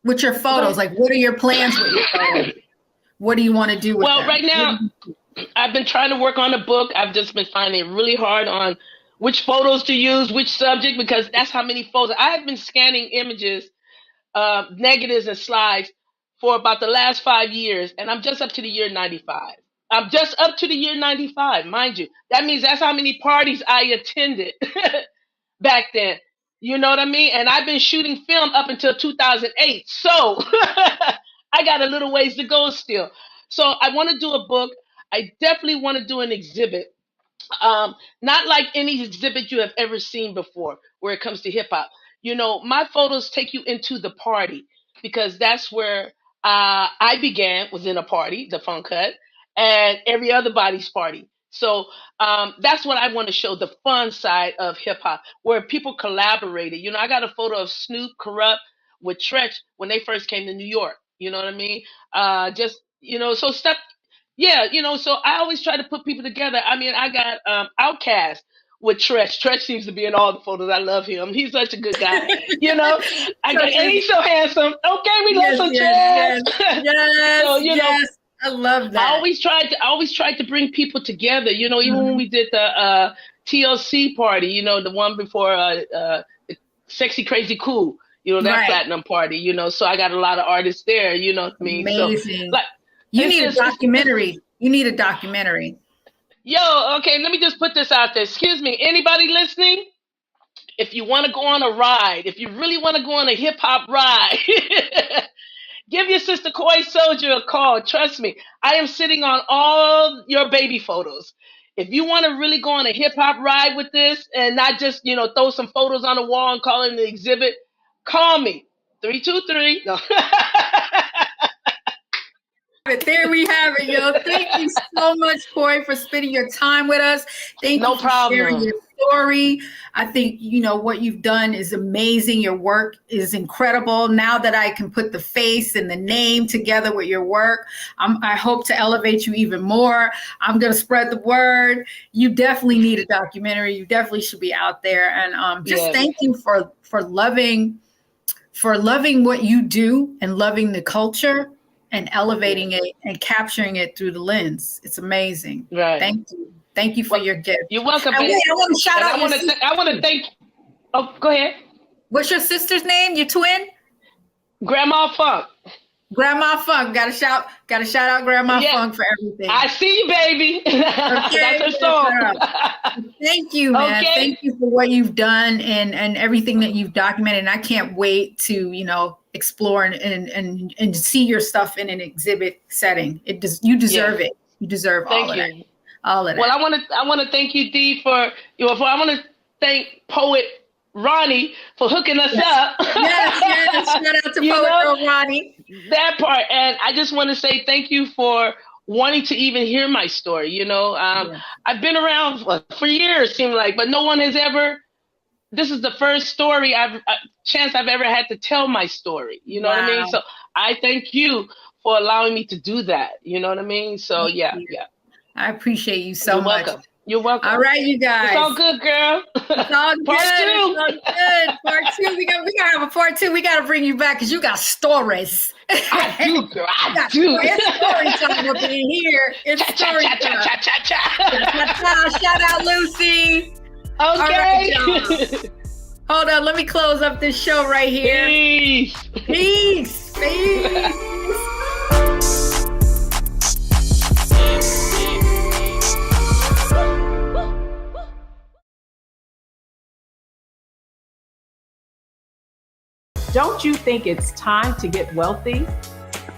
with your photos? Like, what are your plans with your photos? What do you want to do with them? Well, right now, I've been trying to work on a book. I've just been finding it really hard on which photos to use, which subject, because that's how many photos. I have been scanning images, negatives and slides for about the last 5 years, and I'm just up to the year 95. I'm just up to the year 95, mind you. That means that's how many parties I attended back then. You know what I mean? And I've been shooting film up until 2008. So I got a little ways to go still. So I want to do a book. I definitely want to do an exhibit. Not like any exhibit you have ever seen before where it comes to hip hop. You know, my photos take you into the party because that's where I began, was in a party, the Funk Hut, and every other body's party. So that's what I want to show, the fun side of hip hop, where people collaborated. You know, I got a photo of Snoop, Corrupt with Tretch when they first came to New York. You know what I mean? So stuff. Yeah, so I always try to put people together. I mean, I got Outkast with Tretch. Tretch seems to be in all the photos. I love him. He's such a good guy. And he's so handsome. Okay, we love some Tretch. Yes. I love that. I always tried to bring people together. You know, even when we did the TLC party, the one before Sexy Crazy Cool, that platinum party, so I got a lot of artists there, you know what I mean? Amazing. So, you need a documentary. You need a documentary. Yo, okay, let me just put this out there. Excuse me, anybody listening? If you want to go on a ride, if you really want to go on a hip hop ride, give your sister Koi Sojer a call. Trust me, I am sitting on all your baby photos. If you want to really go on a hip hop ride with this and not just, throw some photos on the wall and call it an exhibit, call me. 323. No. But there we have it, yo. Thank you so much, Koi, for spending your time with us. Thank you for sharing your story. I think, what you've done is amazing. Your work is incredible. Now that I can put the face and the name together with your work, I hope to elevate you even more. I'm going to spread the word. You definitely need a documentary. You definitely should be out there. And thank you for loving what you do and loving the culture and elevating it and capturing it through the lens. It's amazing. Right. Thank you. Thank you for your gift. You're welcome. Wait, I want to shout out. I want to thank. Oh, go ahead. What's your sister's name? Your twin? Grandma Funk. Grandma Funk. Got to shout out Grandma Funk for everything. I see you, baby. Okay. That's her song. Thank you, man. Okay. Thank you for what you've done and everything that you've documented. And I can't wait to, explore and see your stuff in an exhibit setting. You deserve it. You deserve all of that. All of that. Well, I want to thank you, Dee, I want to thank Poet Ronnie for hooking us up. Yes. Shout out to Poet Ronnie. That part. And I just want to say thank you for wanting to even hear my story. I've been around for years, seemed like, but no one has ever. This is the first story chance I've ever had to tell my story. You know what I mean? So I thank you for allowing me to do that. You know what I mean? So yeah. I appreciate you so much. Welcome. You're welcome. All right, you guys. It's all good, girl. It's all good. Part 2. It's all good. Part 2. We gotta have a part 2. We gotta bring you back because you got stories. I do, girl. I do. It's story time up in here. It's story time. Shout out, Lucy. Okay. Right, hold on. Let me close up this show right here. Peace. Don't you think it's time to get wealthy?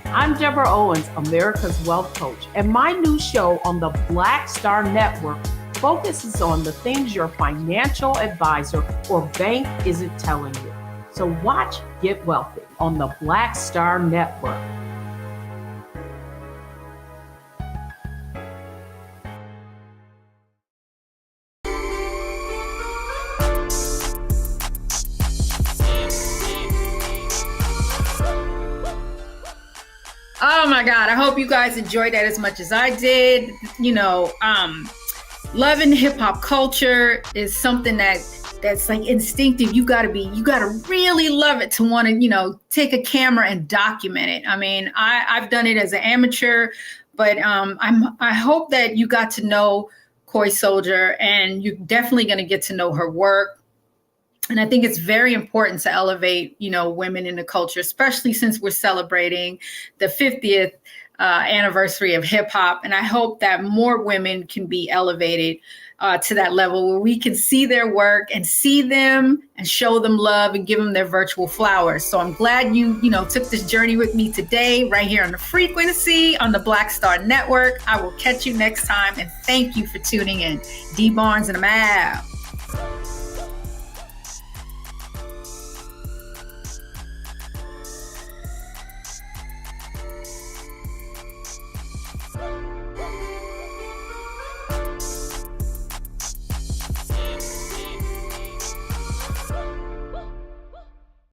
I'm Deborah Owens, America's Wealth Coach, and my new show on the Black Star Network, focuses on the things your financial advisor or bank isn't telling you. So watch Get Wealthy on the Black Star Network. Oh my God, I hope you guys enjoyed that as much as I did. You know, loving hip hop culture is something that's like instinctive. You gotta really love it to want to, take a camera and document it. I mean, I've done it as an amateur, but I hope that you got to know Koi Sojer, and you're definitely going to get to know her work. And I think it's very important to elevate, women in the culture, especially since we're celebrating the 50th anniversary of hip hop. And I hope that more women can be elevated to that level where we can see their work and see them and show them love and give them their virtual flowers. So I'm glad you took this journey with me today, right here on The Frequency on the Black Star Network. I will catch you next time. And thank you for tuning in. Dee Barnes, and I'm out.